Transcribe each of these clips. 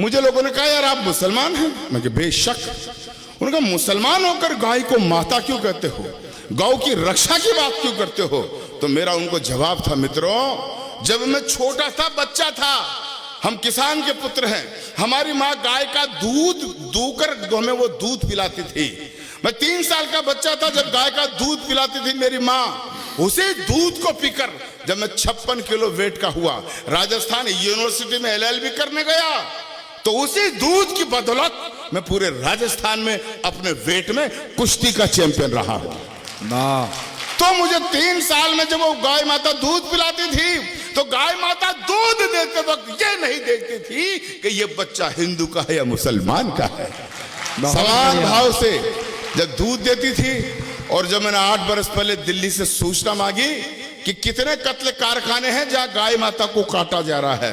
मुझे लोगों ने कहा यार आप मुसलमान हैं? मैं कहा बेशक। उन्होंने कहा मुसलमान होकर गाय को माता क्यों कहते हो, गौ की रक्षा की बात क्यों करते हो? तो मेरा उनको जवाब था, मित्रों जब मैं छोटा था, बच्चा था, हम किसान के पुत्र हैं, हमारी माँ गाय का दूध दूकर हमें वो दूध पिलाती थी। मैं 3 साल का बच्चा था जब गाय का दूध पिलाती थी मेरी माँ। उसी दूध को पीकर जब मैं 56 किलो वेट का हुआ, राजस्थान यूनिवर्सिटी में LLB करने गया, तो उसी दूध की बदौलत मैं पूरे राजस्थान में अपने वेट में कुश्ती का चैंपियन रहा हूं। तो मुझे 3 साल में जब वो गाय माता दूध पिलाती थी, तो गाय माता दूध देते वक्त ये नहीं देखती थी कि ये बच्चा हिंदू का है या मुसलमान का है। समान भाव से जब दूध देती थी, और जब मैंने 8 बरस पहले दिल्ली से सूचना मांगी कि कितने कत्ल कारखाने हैं जहां गाय माता को काटा जा रहा है,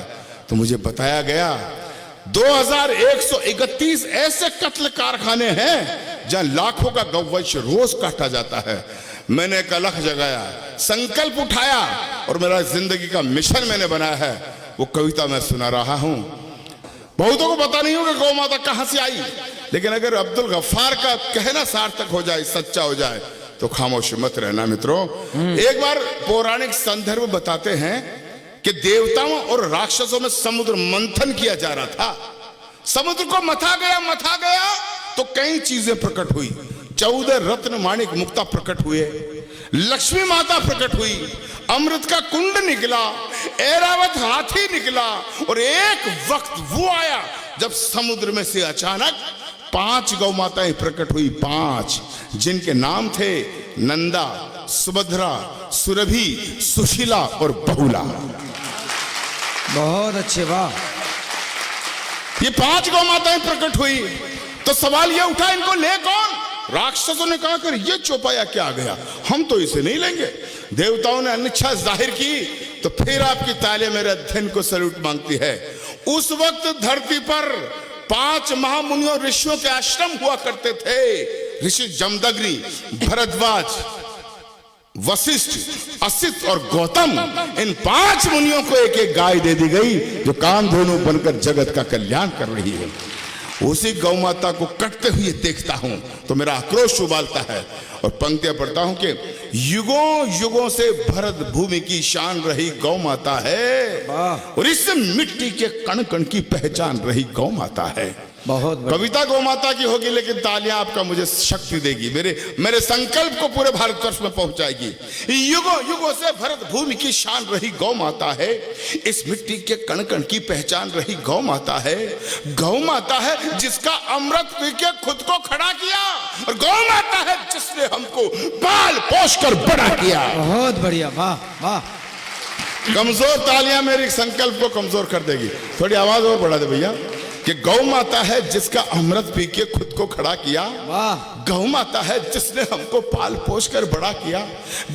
तो मुझे बताया गया 2131 ऐसे कत्ल कारखाने हैं जहां लाखों का गौवंश रोज काटा जाता है। मैंने एक अलग जगाया, संकल्प उठाया, और मेरा जिंदगी का मिशन मैंने बनाया है। वो कविता मैं सुना रहा हूं। बहुतों को पता नहीं होगा गौ माता कहां से आई, लेकिन अगर अब्दुल गफ्फार का कहना सार्थक हो जाए, सच्चा हो जाए, तो खामोश मत रहना मित्रों। एक बार पौराणिक संदर्भ बताते हैं कि देवताओं और राक्षसों में समुद्र मंथन किया जा रहा था। समुद्र को मथा गया तो कई चीजें प्रकट हुई। 14 रत्न माणिक मुक्ता प्रकट हुए, लक्ष्मी माता प्रकट हुई, अमृत का कुंड निकला, ऐरावत हाथी निकला, और एक वक्त वो आया जब समुद्र में से अचानक 5 गौ माताएं प्रकट हुई। 5 जिनके नाम थे नंदा, सुभद्रा, सुरभि, सुशीला और बहुला। बहुत अच्छे, वाह। ये 5 गौ माताएं प्रकट हुई, तो सवाल ये उठा इनको ले कौन? राक्षसों ने कहा कर ये चौपाया क्या आ गया, हम तो इसे नहीं लेंगे। देवताओं ने अनिच्छा जाहिर की, तो फिर आपकी तालियां मेरे अध्ययन को सैल्यूट मांगती है। उस वक्त धरती पर 5 महामुनियों ऋषियों के आश्रम हुआ करते थे। ऋषि जमदग्नि, भरद्वाज, वशिष्ठ, असित और गौतम, इन 5 मुनियों को एक एक गाय दे दी गई जो कामधेनु बनकर जगत का कल्याण कर रही है। उसी गौ माता को कटते हुए देखता हूं तो मेरा आक्रोश उबालता है, और पंक्तियां पढ़ता हूं कि युगों युगों से भरत भूमि की शान रही गौ माता है, और इस मिट्टी के कण कण की पहचान रही गौ माता है। बहुत कविता गौ माता की होगी, लेकिन तालियां आपका मुझे शक्ति देगी, मेरे संकल्प को पूरे भारतवर्ष में पहुंचाएगी। युगों युगों से भरत भूमि की शान रही गौ माता है, इस मिट्टी के कण कण की पहचान रही गौ माता है। गौ माता है जिसका अमृत पी के खुद को खड़ा किया, और गौ माता है जिसने हमको पाल पोष कर बड़ा किया। बहुत बढ़िया, वाह वाह। कमजोर तालियां मेरे संकल्प को कमजोर कर देगी। थोड़ी आवाज और बढ़ा दे भैया, कि गौ माता है जिसका अमृत पी के खुद को खड़ा किया। गौ माता है जिसने हमको पाल पोष कर बड़ा किया।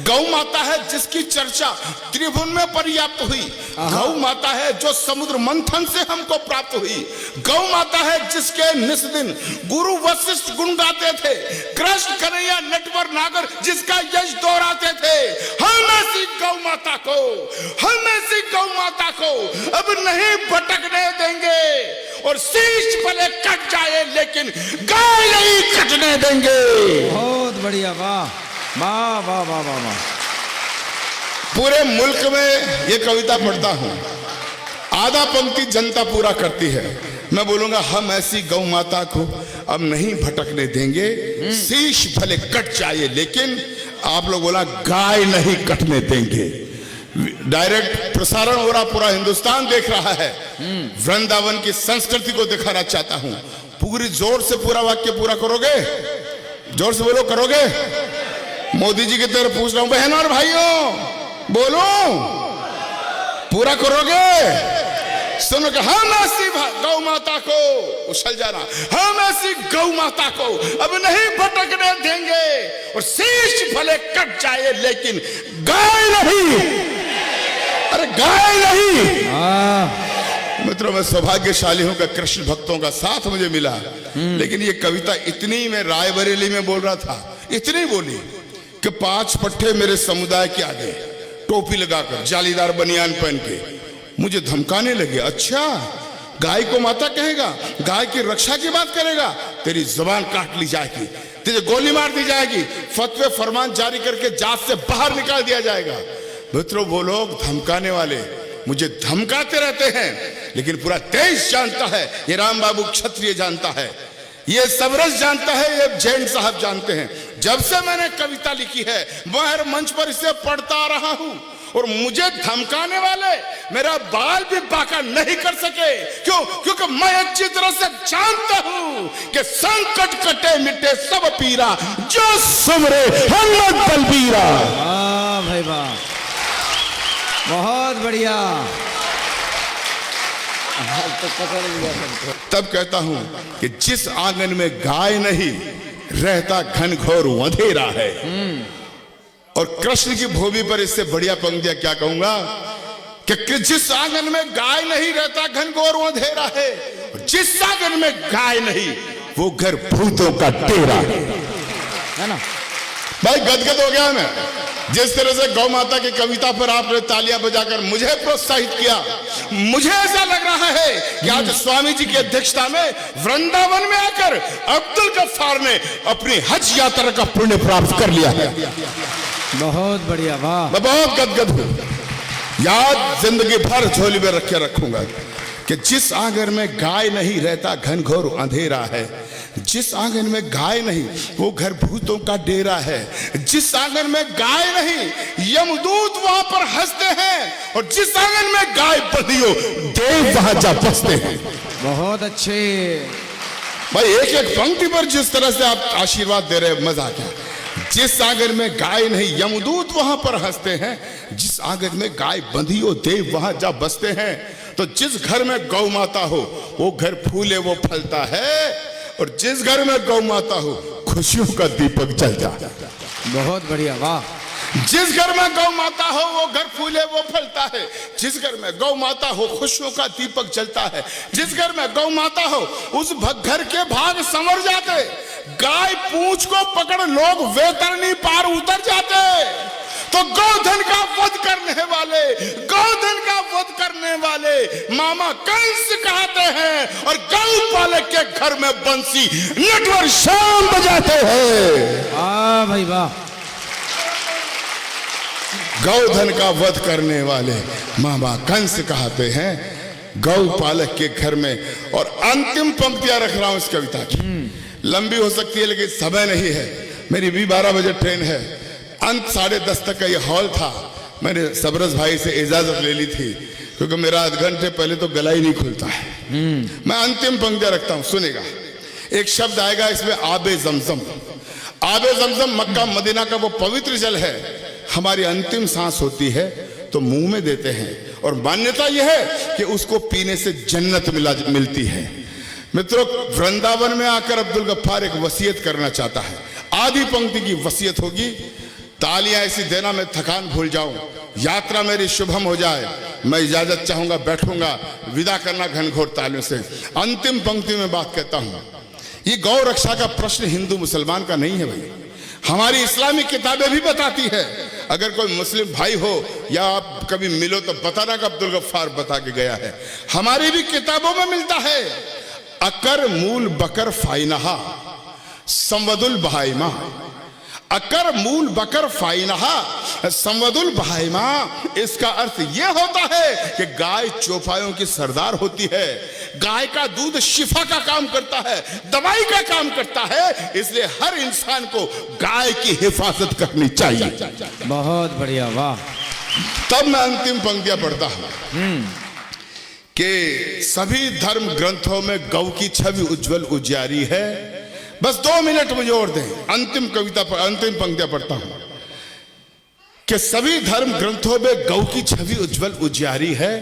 गौ माता है जिसकी चर्चा त्रिभुवन में पर्याप्त हुई। गौ माता है जो समुद्र मंथन से हमको प्राप्त हुई। गौ माता है जिसके निस दिन गुरु वशिष्ठ गुण गाते थे। कृष्ण कन्हैया नटवर नागर जिसका यश दोहराते थे। हम ऐसी गौ माता को, हम ऐसी गौ माता को अब नहीं भटकने देंगे, और शीश भले कट जाए लेकिन गाय नहीं कटने देंगे। बहुत बढ़िया, वाह वाह वाह वाह वाह वाह। पूरे मुल्क में ये कविता पढ़ता हूं, आधा पंक्ति जनता पूरा करती है। मैं बोलूंगा हम ऐसी गौ माता को अब नहीं भटकने देंगे, शीश भले कट जाए लेकिन, आप लोग बोला गाय नहीं कटने देंगे। डायरेक्ट प्रसारण हो रहा, पूरा हिंदुस्तान देख रहा है। वृंदावन की संस्कृति को दिखाना चाहता हूं। पूरी जोर से पूरा वाक्य पूरा करोगे? जोर से बोलो, करोगे? मोदी जी की तरफ पूछ रहा हूं, बहनों और भाइयों बोलो, पूरा करोगे? सुनो कि हम ऐसी गौ माता को, उछल जाना, हम ऐसी गौ माता को अब नहीं भटकने देंगे, और शीश भले कट जाए लेकिन गाय नहीं। अरे गाय नहीं। मित्रों, मैं सौभाग्यशाली हूं कि कृष्ण भक्तों का साथ मुझे मिला। लेकिन ये कविता इतनी, मैं रायबरेली में बोल रहा था, इतनी बोली कि 5 पट्टे मेरे समुदाय के आगे टोपी लगाकर, जालीदार बनियान पहन के मुझे धमकाने लगे। अच्छा, गाय को माता कहेगा, गाय की रक्षा की बात करेगा, तेरी जुबान काट ली जाएगी, तुझे गोली मार दी जाएगी, फतवे फरमान जारी करके जात से बाहर निकाल दिया जाएगा। मित्रों, वो लोग धमकाने वाले मुझे धमकाते रहते हैं, लेकिन पूरा देश जानता है, ये राम बाबू क्षत्रिय जानता है, ये सबरस जानता है, ये जैन साहब जानते हैं। जब से मैंने कविता लिखी है मैं हर मंच पर इसे पढ़ता आ रहा हूं, और मुझे धमकाने वाले मेरा बाल भी बाका नहीं कर सके। क्यों? क्योंकि मैं अच्छी तरह से जानता हूं कि संकट कटे मिटे सब पीरा, जो सुमरे हनुमत बलबीरा। वाह भाई वाह, बहुत बढ़िया। तो पता नहीं गया सबको। तब कहता हूं कि जिस आंगन में गाय नहीं रहता घनघोर अंधेरा है। और कृष्ण की भूमि पर इससे बढ़िया पंक्तियां क्या कहूंगा कि जिस आंगन में गाय नहीं रहता घनघोर अंधेरा है, जिस आंगन में गाय नहीं वो घर भूतों का डेरा है ना। भाई गदगद हो गया मैं, जिस तरह से गौ माता की कविता पर आपने तालियां बजाकर मुझे प्रोत्साहित किया। मुझे ऐसा लग रहा है कि आज स्वामी जी की अध्यक्षता में वृंदावन में आकर अब्दुल गफ्फार ने अपनी हज यात्रा का पुण्य प्राप्त कर लिया है। बहुत बढ़िया, वाह। मैं बहुत गदगद हूं, याद जिंदगी भर झोली में रखे रखूंगा कि जिस आंगन में गाय नहीं रहता घनघोर अंधेरा है, जिस आंगन में गाय नहीं वो घर भूतों का डेरा है, जिस आंगन में गाय नहीं यमदूत वहां पर हंसते हैं, और जिस आंगन में गाय बंधी हो देव वहां जा बसते हैं। बहुत अच्छे भाई, एक एक पंक्ति पर जिस तरह से आप आशीर्वाद दे रहे, मजा आ गया। जिस आंगन में गाय नहीं यमदूत वहां पर हंसते हैं, जिस आंगन में गाय बंधी हो देव वहां जा बसते हैं। तो जिस घर में गौ माता हो वो घर फूले वो फलता है, और जिस घर में गौ माता हो खुशियों का दीपक जलता है। बहुत बढ़िया, वाह। जिस घर में गौ माता हो वो घर फूले वो फलता है, जिस घर में गौ माता हो खुशियों का दीपक जलता है, जिस घर में गौ माता हो उस घर के भाग संवर जाते, गाय पूंछ को पकड़ लोग वैतरणी पार उतर जाते। तो गौधन का वध करने वाले, गौधन का वध करने वाले मामा कंस कहते हैं, और गौपालक के घर में बंसी नटवर शाम बजाते हैं। वाह भाई वाह। गौधन का वध करने वाले मामा कंस कहते हैं गौपालक के घर में। और अंतिम पंक्तियां रख रहा हूं इस कविता की, लंबी हो सकती है लेकिन समय नहीं है, मेरी भी 12 बजे ट्रेन है। अंत 10:30 तक का ये हॉल था। मैंने सबरस भाई से इजाजत ले ली थी क्योंकि मेरा आध घंटे पहले तो गला ही नहीं खुलता है। मैं अंतिम पंक्तियां रखता हूं, सुनेगा। एक शब्द आएगा इसमें, आबे जमजम। आबे जमजम मक्का मदीना का वो पवित्र जल है, हमारी अंतिम सांस होती है तो मुंह में देते हैं, और मान्यता यह है कि उसको पीने से जन्नत मिलती है। मित्रों, वृंदावन में आकर अब्दुल गफ्फार एक वसीयत करना चाहता है। आधी पंक्ति की वसीयत होगी, तालियां ऐसी देना मैं थकान भूल जाऊं, यात्रा मेरी शुभम हो जाए, मैं इजाजत चाहूंगा, बैठूंगा, विदा करना घनघोर तालियों से। अंतिम पंक्ति में बात कहता हूं, ये गौ रक्षा का प्रश्न हिंदू मुसलमान का नहीं है भाई, हमारी इस्लामिक किताबें भी बताती है। अगर कोई मुस्लिम भाई हो या आप कभी मिलो तो बताना कि अब्दुल गफ्फार बता के गया है। हमारी भी किताबों में मिलता है, अकर मूल बकर फाइनहा संवदुल बहाइमा, अकर मूल बकर फाइनहा संवदुल बहाइमा। इसका अर्थ यह होता है कि गाय चौपायों की सरदार होती है, गाय का दूध शिफा का काम करता है, दवाई का काम करता है, इसलिए हर इंसान को गाय की हिफाजत करनी चाहिए। बहुत बढ़िया, वाह। तब मैं अंतिम पंक्तियां पढ़ता हूं कि सभी धर्म ग्रंथों में गौ की छवि उज्जवल उजियारी है। बस 2 मिनट मुझे और दें, अंतिम कविता पर अंतिम पंक्तियां पढ़ता हूं कि सभी धर्म ग्रंथों में गौ की छवि उज्जवल उजियारी है,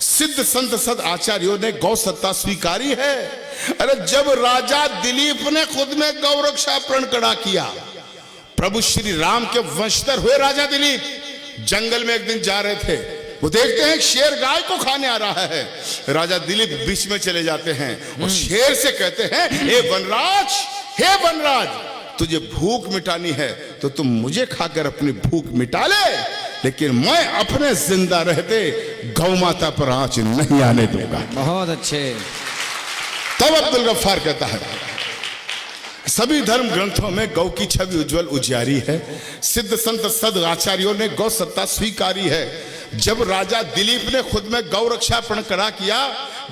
सिद्ध संत सद आचार्यों ने गौ सत्ता स्वीकारी है। अरे जब राजा दिलीप ने खुद में गौ रक्षा प्रण खड़ा किया, प्रभु श्री राम के वंशधर हुए राजा दिलीप जंगल में एक दिन जा रहे थे, वो देखते हैं शेर गाय को खाने आ रहा है, राजा दिलीप बीच में चले जाते हैं और शेर से कहते हैं, हे वनराज, हे वनराज, तुझे भूख मिटानी है तो तुम मुझे खाकर अपनी भूख मिटा ले, लेकिन मैं अपने जिंदा रहते गौ माता पर आंच नहीं आने दूंगा। बहुत अच्छे। तब अब्दुल गफ्फार कहता है, सभी धर्म ग्रंथों में गौ की छवि उज्जवल उजियारी है। सिद्ध संत सद आचार्यों ने गौ सत्ता स्वीकारी है। जब राजा दिलीप ने खुद में गौ रक्षापण खड़ा किया,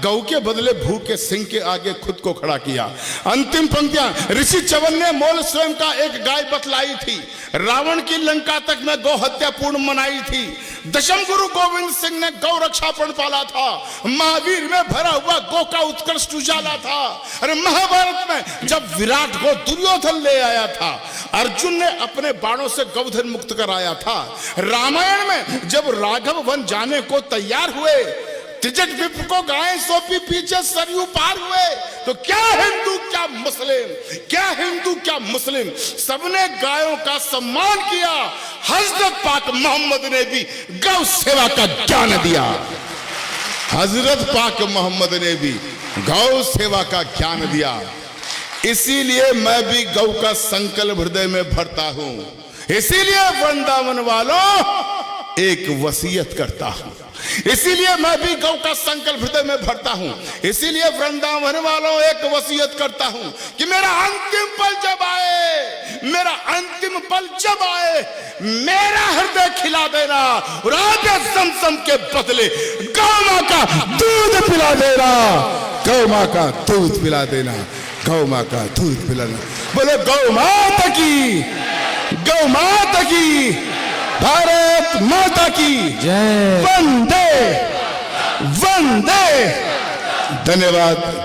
गौ के बदले भूख के सिंह के आगे खुद को खड़ा किया। अंतिम पंक्तियां ऋषि चवन ने मोल स्वयं का एक गाय बतलाई थी। रावण की लंका तक में गौ हत्या पूर्ण मनाई थी। दशम गुरु गोविंद सिंह ने गौ रक्षापण पाला था। महावीर में भरा हुआ गौ का उत्कृष्ट उजाला था। अरे महाभारत में जब विराट को दुर्योधन ले आया था, अर्जुन ने अपने बाणों से गौधन मुक्त कराया था। रामायण में जब राघव वन जाने को तैयार हुए, त्रिजट विप को गाय सौंपी, पीछे सरयू पार हुए, तो क्या हिंदू क्या मुस्लिम, क्या हिंदू क्या मुस्लिम, सबने गायों का सम्मान किया। हजरत पाक मोहम्मद ने भी गौ सेवा का ज्ञान दिया। हजरत पाक मोहम्मद ने भी गौ सेवा का ज्ञान दिया। इसीलिए मैं भी गौ का संकल्प हृदय में भरता हूं। इसीलिए वृंदावन वालों एक वसीयत करता हूं। इसीलिए मैं भी गौ का संकल्प हृदय में भरता हूं। इसीलिए वृंदावन वालों एक वसीयत करता हूं कि मेरा अंतिम पल जब आए, मेरा अंतिम पल जब आए, मेरा हृदय खिला देना और आगे समसम के बदले गौ मां का दूध पिला देना। गौ मां का दूध पिला देना। गौ मां का दूध पिलाना। बोले गौ माता की, गौ माता की, भारत माता की जय। वंदे वंदे। धन्यवाद।